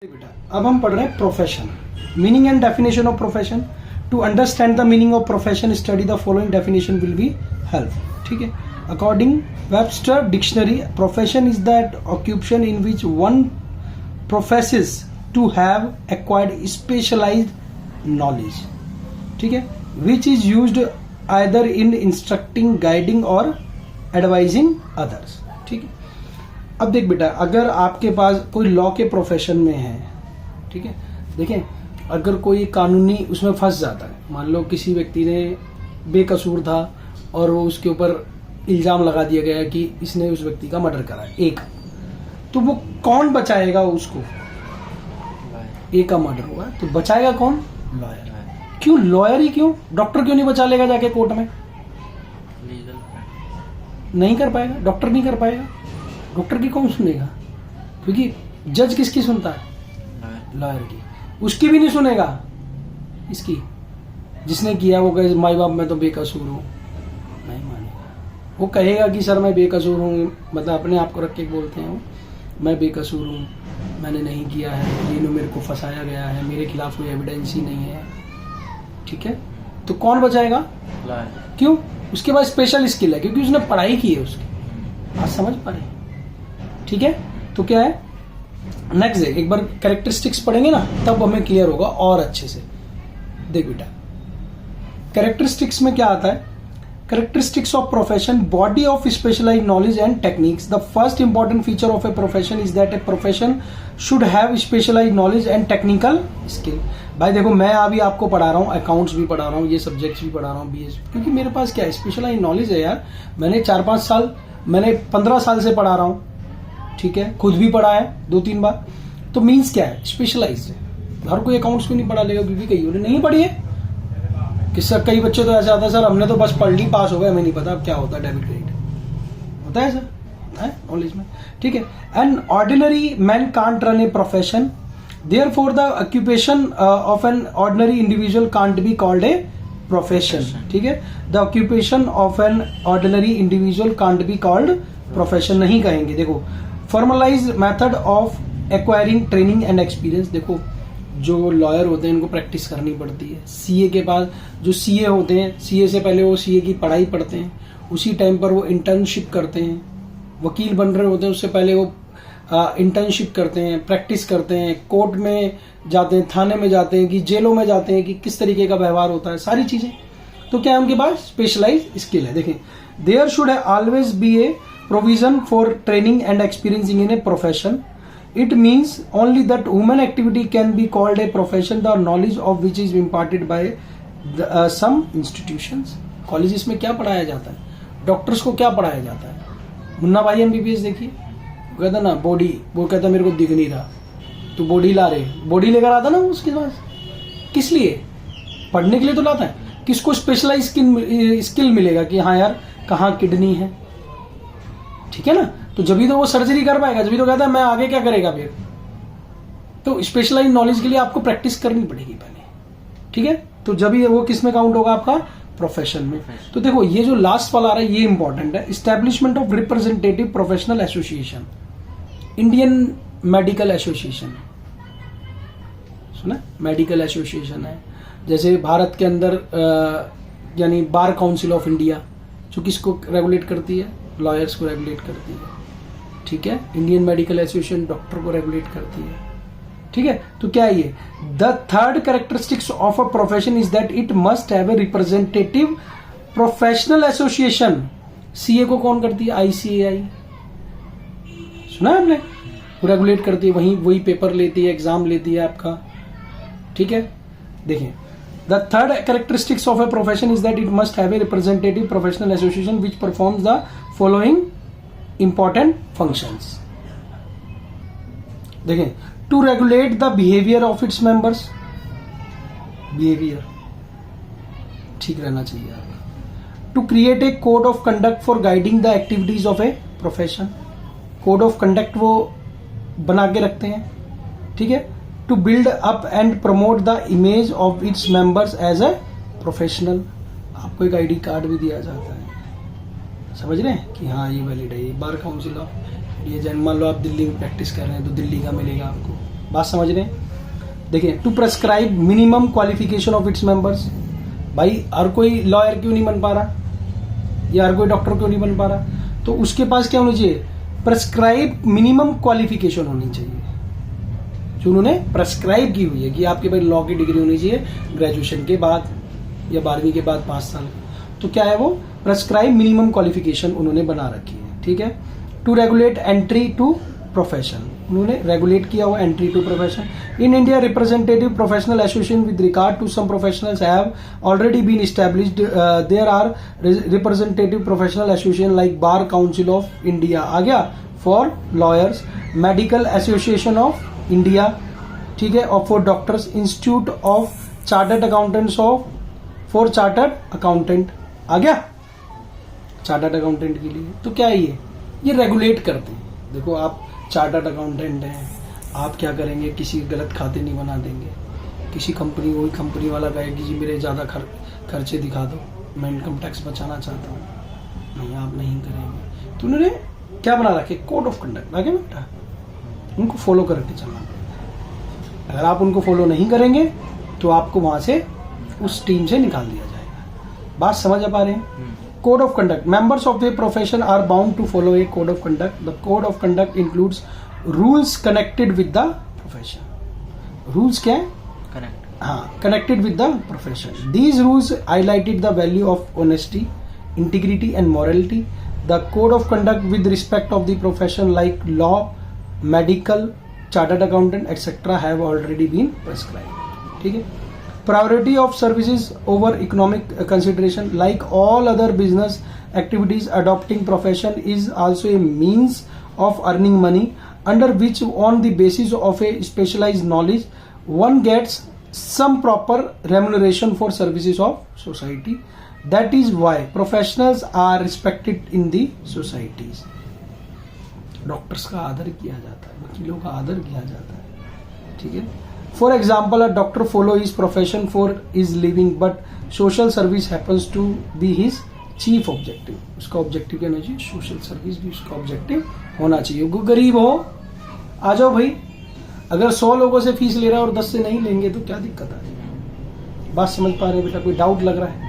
बेटा अब हम पढ़ रहे हैं profession, meaning and definition of profession. To understand the meaning of profession study the following definition will be help. ठीक है, according Webster dictionary, profession is that occupation in which one professes to have acquired specialised knowledge, ठीक है, which is used either in instructing, guiding और advising others. ठीक है, अब देख बेटा, अगर आपके पास कोई लॉ के प्रोफेशन में है, ठीक है, देखें, अगर कोई कानूनी उसमें फंस जाता है, मान लो किसी व्यक्ति ने बेकसूर था और वो उसके ऊपर इल्जाम लगा दिया गया कि इसने उस व्यक्ति का मर्डर करा है, एक, तो वो कौन बचाएगा उसको? एक का मर्डर हुआ तो बचाएगा कौन? लॉयर। क्यों लॉयर ही? क्यों डॉक्टर क्यों नहीं बचा लेगा जाके कोर्ट में? नहीं कर पाएगा, डॉक्टर नहीं कर पाएगा। डॉक्टर की कौन सुनेगा? क्योंकि जज किसकी सुनता है? लॉयर की। उसकी भी नहीं सुनेगा, इसकी, जिसने किया वो कहे माई बाप मैं तो बेकसूर हूं, नहीं मानेगा। वो कहेगा कि सर मैं बेकसूर हूं, मतलब अपने आप को रख के बोलते हैं मैं बेकसूर हूं, मैंने नहीं किया है, ये मेरे को फंसाया गया है, मेरे खिलाफ कोई एविडेंस ही नहीं है। ठीक है, तो कौन बचाएगा? क्यों? उसके पास स्पेशल स्किल है, क्योंकि उसने पढ़ाई की है उसकी। आज समझ पा रहे? ठीक है, तो क्या है नेक्स्ट है, एक बार कैरेक्टरिस्टिक्स पढ़ेंगे ना तब हमें क्लियर होगा और अच्छे से। देख बेटा, कैरेक्टरिस्टिक्स में क्या आता है? Characteristics of profession, body of specialised knowledge and techniques. The first important feature of a profession is that a profession should have specialised knowledge and technical skill. भाई देखो, मैं अभी आपको पढ़ा रहा हूँ, अकाउंट्स भी पढ़ा रहा हूँ, ये सब्जेक्ट्स भी पढ़ा रहा हूँ, बीएस, क्योंकि मेरे पास क्या है, स्पेशलाइज्ड नॉलेज है यार। मैंने 4-5 साल, मैंने 15 साल से पढ़ा रहा हूँ, ठीक है, खुद भी पढ़ा है 2-3 बार। तो मीन्स क्या है? स्पेशलाइज्ड है। हर कोई अकाउंट्स क्यों नहीं पढ़ा लेगा? क्योंकि कई उन्होंने नहीं पढ़ी है। किससे कई बच्चे तो ऐसा आता है, सर हमने तो बस पढ़ ली, पास हो गए, हमें नहीं पता अब क्या होता है डेबिट क्रेडिट। होता है सर, है नॉलेज में। ठीक है, an ordinary man can't run a profession, therefore the occupation of an ordinary individual can't be called a profession. ठीक है, the occupation of an ordinary individual can't be called profession नहीं कहेंगे। देखो, formalise method of acquiring training and experience. देखो, जो lawyer होते हैं इनको प्रैक्टिस करनी पड़ती है। सीए के पास जो सीए होते हैं, सीए से पहले वो सीए की पढ़ाई पढ़ते हैं, उसी टाइम पर वो इंटर्नशिप करते हैं। वकील बन रहे होते हैं उससे पहले वो इंटर्नशिप करते हैं, प्रैक्टिस करते हैं, कोर्ट में जाते हैं, थाने में जाते हैं, कि जेलों में जाते हैं, कि किस तरीके का व्यवहार होता है, सारी चीजें। तो क्या है उनके पास? स्पेशलाइज स्किल है। देखें, there should always be a provision for training and experiencing in a profession. It means only that human activity can be called a profession, the knowledge of which is imparted by some institutions. Colleges में क्या पढ़ाया जाता है? Doctors को क्या पढ़ाया जाता है? मुन्ना भाई एमबीबीएस देखिए, वो कहता ना बॉडी, वो कहता मेरे को दिख नहीं रहा, तो बॉडी ला रहे, बॉडी लेकर आता ना उसके पास, किस लिए? पढ़ने के लिए तो लाता है। किसको स्पेशलाइज स्किल मिलेगा कि हाँ यार कहाँ किडनी है, ठीक है ना, तो जब भी तो वो सर्जरी कर पाएगा, जब भी तो कहता है मैं आगे क्या करेगा फिर। तो स्पेशलाइज्ड नॉलेज के लिए आपको प्रैक्टिस करनी पड़ेगी पहले, ठीक है, तो जब भी वो किस में काउंट होगा? आपका प्रोफेशन में। तो देखो, ये जो लास्ट वाला आ रहा है ये इंपॉर्टेंट है। Establishment of representative professional association, Indian medical association, सुना? मेडिकल एसोसिएशन है। जैसे भारत के अंदर यानी बार काउंसिल ऑफ इंडिया, जो किसको रेगुलेट करती है? लॉयर्स को रेगुलेट करती है। ठीक है, इंडियन मेडिकल एसोसिएशन डॉक्टर को रेगुलेट करती है। ठीक है, तो क्या है ये? The third characteristics of a profession is that it must have a representative professional association. CA को कौन करती है? आईसीएआई, सुना है आपने? वो रेगुलेट करती है, वही पेपर लेती है, एग्जाम लेती है आपका। ठीक है, देखिए, the third characteristics of a profession is that it must have a representative professional association which performs the following important functions. देखें, to regulate the behavior of its members, behavior ठीक रहना चाहिए आपका। to create a code of conduct for guiding the activities of a profession, code of conduct वो बना के रखते हैं, ठीक है। to build up and promote the image of its members as a professional, आपको एक आईडी कार्ड भी दिया जाता है, समझ रहे हैं कि हाँ ये वैलिड है, ये बार काउंसिल ऑफ ये, मान लो आप दिल्ली में प्रैक्टिस कर रहे हैं तो दिल्ली का मिलेगा आपको, बात समझ रहे हैं? देखिए, to prescribe minimum qualification of its members. भाई हर कोई लॉयर क्यों नहीं बन पा रहा, या हर कोई डॉक्टर क्यों नहीं बन पा रहा? तो उसके पास क्या होना चाहिए? प्रेस्क्राइब मिनिमम क्वालिफिकेशन होनी चाहिए, जो उन्होंने प्रेस्क्राइब की हुई है कि आपके पास लॉ की डिग्री होनी चाहिए ग्रेजुएशन के बाद या 12वीं के बाद 5 साल। तो क्या है वो? प्रेस्क्राइब मिनिमम क्वालिफिकेशन उन्होंने बना रखी है, ठीक है। To regulate entry to profession, उन्होंने रेगुलेट किया हुआ entry to profession. In India representative professional association with regard to some professionals have already been established. There are representative professional association like bar council of India आ गया for lawyers, medical association of India, ठीक है, और for doctors, institute of chartered accountants of for chartered accountant आ गया chartered accountant के लिए। तो क्या है ये रेगुलेट करते हैं। देखो, आप चार्टर्ड अकाउंटेंट हैं, आप क्या करेंगे? किसी गलत खाते नहीं बना देंगे। किसी कंपनी, वही कंपनी वाला कहेगी जी मेरे ज़्यादा खर्चे दिखा दो, मैं इनकम टैक्स बचाना चाहता हूँ, नहीं आप नहीं करेंगे। तो उन्होंने क्या बना रखे? कोड ऑफ कंडक्ट आगे बेटा, उनको फॉलो करके चलना पड़ेगा। अगर आप उनको फॉलो नहीं करेंगे तो आपको वहां से, उस टीम से निकाल दिया जाएगा। बात समझ आ पा रहे हैं? Code of conduct. Members of the profession are bound to follow a code of conduct. The code of conduct includes rules connected with the profession. Rules क्या है? Connect. हाँ, connected with the profession. These rules highlighted the value of honesty, integrity and morality. The code of conduct with respect of the profession like law, medical, chartered accountant, etc. have already been prescribed. ठीक है? Priority of services over economic consideration. Like all other business activities, adopting profession is also a means of earning money, under which on the basis of a specialized knowledge one gets some proper remuneration for services of society. That is why professionals are respected in the societies. Doctors का आदर किया जाता है, वकीलों का आदर किया जाता है, ठीक है। For example, a doctor follow his profession for his living, but social service happens to be his chief objective. उसका ऑब्जेक्टिव क्या होना चाहिए? सोशल सर्विस भी उसका ऑब्जेक्टिव होना चाहिए। वो गरीब हो, आ जाओ भाई। अगर 100 लोगों से फीस ले रहा है और 10 से नहीं लेंगे तो क्या दिक्कत आ रही है? बात समझ पा रहे हैं बेटा? कोई डाउट लग रहा है?